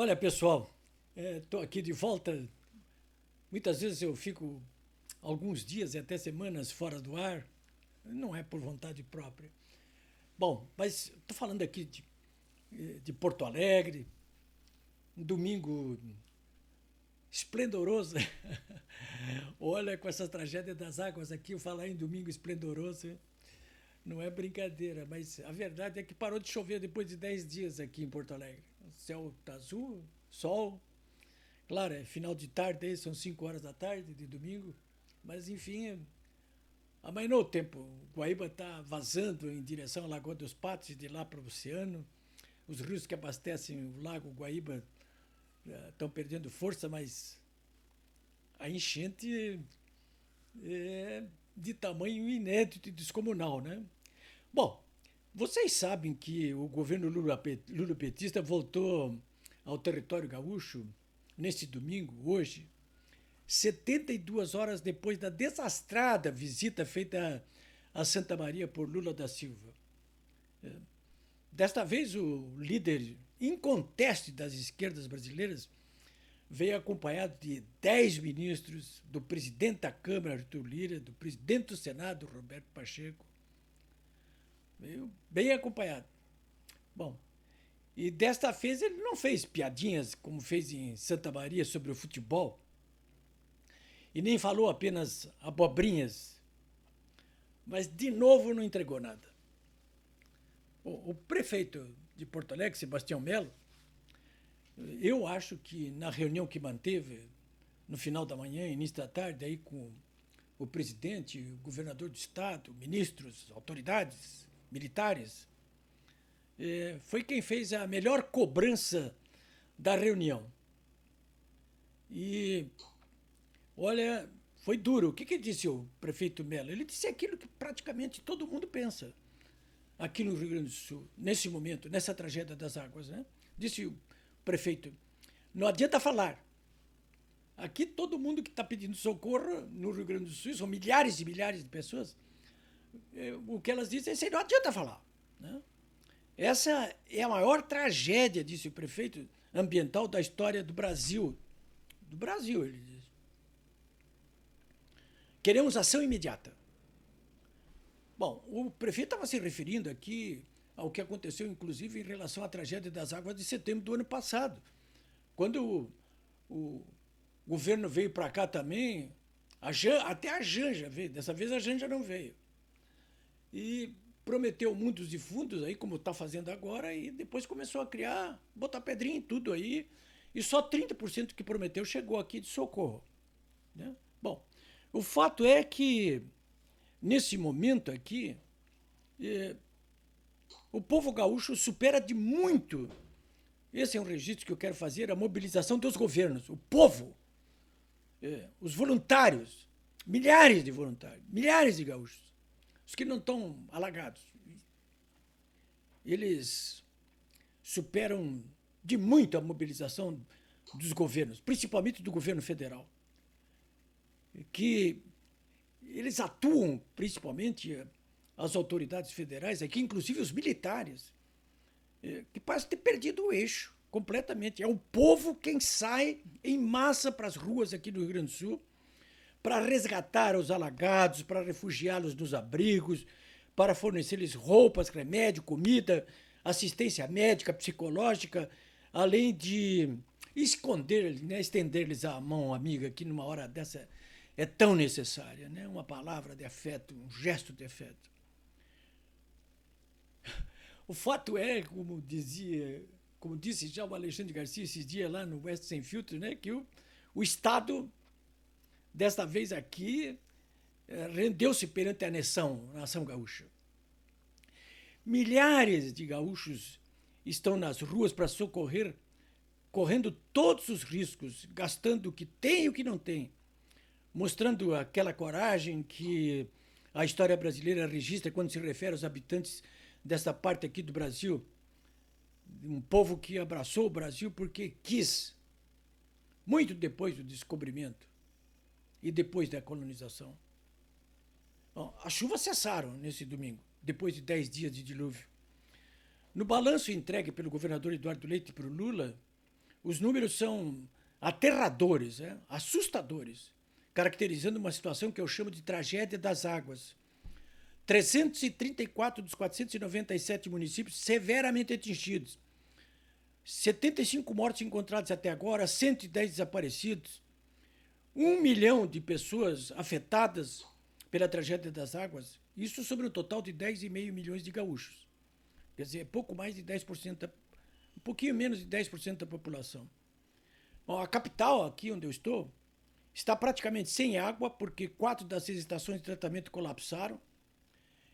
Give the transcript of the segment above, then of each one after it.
Olha, pessoal, estou aqui de volta. Muitas vezes eu fico alguns dias e até semanas fora do ar. Não é por vontade própria. Bom, mas estou falando aqui de Porto Alegre, um domingo esplendoroso. Olha, com essa tragédia das águas aqui, eu falar em domingo esplendoroso não é brincadeira, mas a verdade é que parou de chover depois de 10 dias aqui em Porto Alegre. O céu está azul, sol. Claro, é final de tarde, aí são 5 horas da tarde de domingo, mas enfim, amainou o tempo. O Guaíba está vazando em direção à Lagoa dos Patos e de lá para o oceano. Os rios que abastecem o lago Guaíba estão perdendo força, mas a enchente é de tamanho inédito e descomunal, né? Bom, vocês sabem que o governo Lula-petista voltou ao território gaúcho neste domingo, hoje, 72 horas depois da desastrada visita feita a Santa Maria por Lula da Silva. Desta vez, o líder inconteste das esquerdas brasileiras veio acompanhado de 10 ministros, do presidente da Câmara, Arthur Lira, do presidente do Senado, Roberto Pacheco. Veio bem acompanhado. Bom, e desta vez ele não fez piadinhas como fez em Santa Maria sobre o futebol, e nem falou apenas abobrinhas, mas de novo não entregou nada. O prefeito de Porto Alegre, Sebastião Melo, eu acho que na reunião que manteve no final da manhã, início da tarde, aí com o presidente, o governador do estado, ministros, autoridades militares, foi quem fez a melhor cobrança da reunião. E, olha, foi duro. O que disse o prefeito Melo? Ele disse aquilo que praticamente todo mundo pensa aqui no Rio Grande do Sul, nesse momento, nessa tragédia das águas, né? Disse o prefeito, não adianta falar. Aqui todo mundo que está pedindo socorro no Rio Grande do Sul, são milhares e milhares de pessoas, o que elas dizem é assim, não adianta falar, né? Essa é a maior tragédia, disse o prefeito, ambiental da história do Brasil. Do Brasil, ele diz. Queremos ação imediata. Bom, o prefeito estava se referindo aqui ao que aconteceu, inclusive, em relação à tragédia das águas de setembro do ano passado. Quando o governo veio para cá também, até a Janja veio, dessa vez a Janja não veio. E prometeu mundos e fundos, aí, como está fazendo agora, e depois começou a criar, botar pedrinha em tudo aí, e só 30% que prometeu chegou aqui de socorro, né? Bom, o fato é que, nesse momento aqui, o povo gaúcho supera de muito, esse é um registro que eu quero fazer, a mobilização dos governos, o povo, os voluntários, milhares de voluntários, milhares de gaúchos, os que não estão alagados, eles superam de muito a mobilização dos governos, principalmente do governo federal, que eles atuam, principalmente as autoridades federais, aqui inclusive os militares, que parecem ter perdido o eixo completamente. É o povo quem sai em massa para as ruas aqui do Rio Grande do Sul para resgatar os alagados, para refugiá-los nos abrigos, para fornecer-lhes roupas, remédio, comida, assistência médica, psicológica, além de esconder-lhes, né, estender-lhes a mão amiga, que numa hora dessa é tão necessária, né? Uma palavra de afeto, um gesto de afeto. O fato é, como disse já o Alexandre Garcia esses dias lá no Oeste Sem Filtro, né, que o Estado, desta vez aqui, rendeu-se perante a nação gaúcha. Milhares de gaúchos estão nas ruas para socorrer, correndo todos os riscos, gastando o que tem e o que não tem, mostrando aquela coragem que a história brasileira registra quando se refere aos habitantes dessa parte aqui do Brasil, um povo que abraçou o Brasil porque quis, muito depois do descobrimento e depois da colonização. Bom, as chuvas cessaram nesse domingo, depois de 10 dias de dilúvio. No balanço entregue pelo governador Eduardo Leite para o Lula, Os números são aterradores, né? Assustadores, caracterizando uma situação que eu chamo de tragédia das águas. 334 dos 497 municípios severamente atingidos. 75 mortos encontrados até agora, 110 desaparecidos. 1 milhão de pessoas afetadas pela tragédia das águas. Isso sobre um total de 10,5 milhões de gaúchos. Quer dizer, pouco mais de 10%, um pouquinho menos de 10% da população. Bom, a capital, aqui onde eu estou, está praticamente sem água, porque 4 das 6 estações de tratamento colapsaram.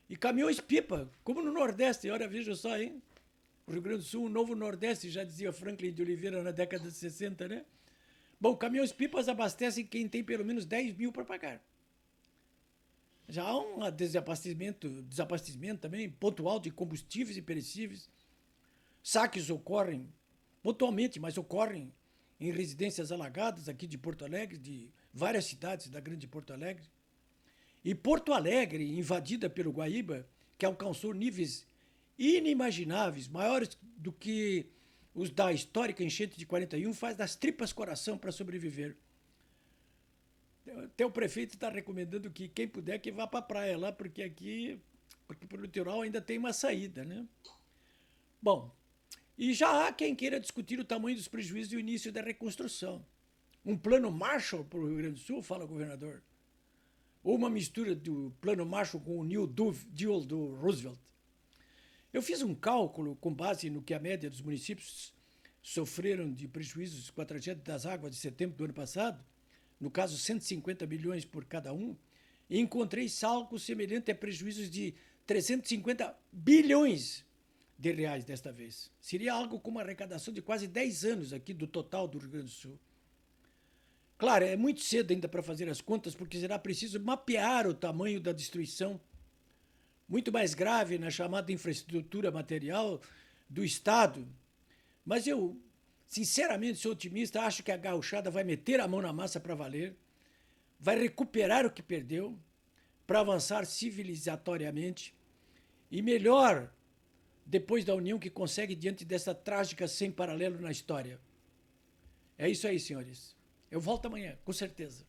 E caminhões-pipa, como no Nordeste, olha, veja só, hein? O Rio Grande do Sul, um novo Nordeste, já dizia Franklin de Oliveira na década de 60, né? Bom, caminhões-pipas abastecem quem tem pelo menos 10 mil para pagar. Já há um desabastecimento também pontual de combustíveis e perecíveis. Saques ocorrem pontualmente, mas ocorrem em residências alagadas aqui de Porto Alegre, de várias cidades da grande Porto Alegre. E Porto Alegre, invadida pelo Guaíba, que alcançou níveis inimagináveis, maiores do que os da histórica enchente de 41, faz das tripas coração para sobreviver. Até o prefeito está recomendando que quem puder que vá para a praia lá, porque para o litoral ainda tem uma saída, né? Bom, e já há quem queira discutir o tamanho dos prejuízos e o início da reconstrução. Um plano Marshall para o Rio Grande do Sul, fala o governador. Ou uma mistura do plano Marshall com o New Deal do Roosevelt. Eu fiz um cálculo com base no que a média dos municípios sofreram de prejuízos com a tragédia das águas de setembro do ano passado, no caso 150 milhões por cada um, e encontrei saldo semelhante a prejuízos de 350 bilhões de reais desta vez. Seria algo como uma arrecadação de quase 10 anos aqui do total do Rio Grande do Sul. Claro, é muito cedo ainda para fazer as contas, porque será preciso mapear o tamanho da destruição, muito mais grave na chamada infraestrutura material do Estado. Mas eu, sinceramente, sou otimista, acho que a gauchada vai meter a mão na massa para valer, vai recuperar o que perdeu, para avançar civilizatoriamente, e melhor, depois da união que consegue diante dessa trágica sem paralelo na história. É isso aí, senhores. Eu volto amanhã, com certeza.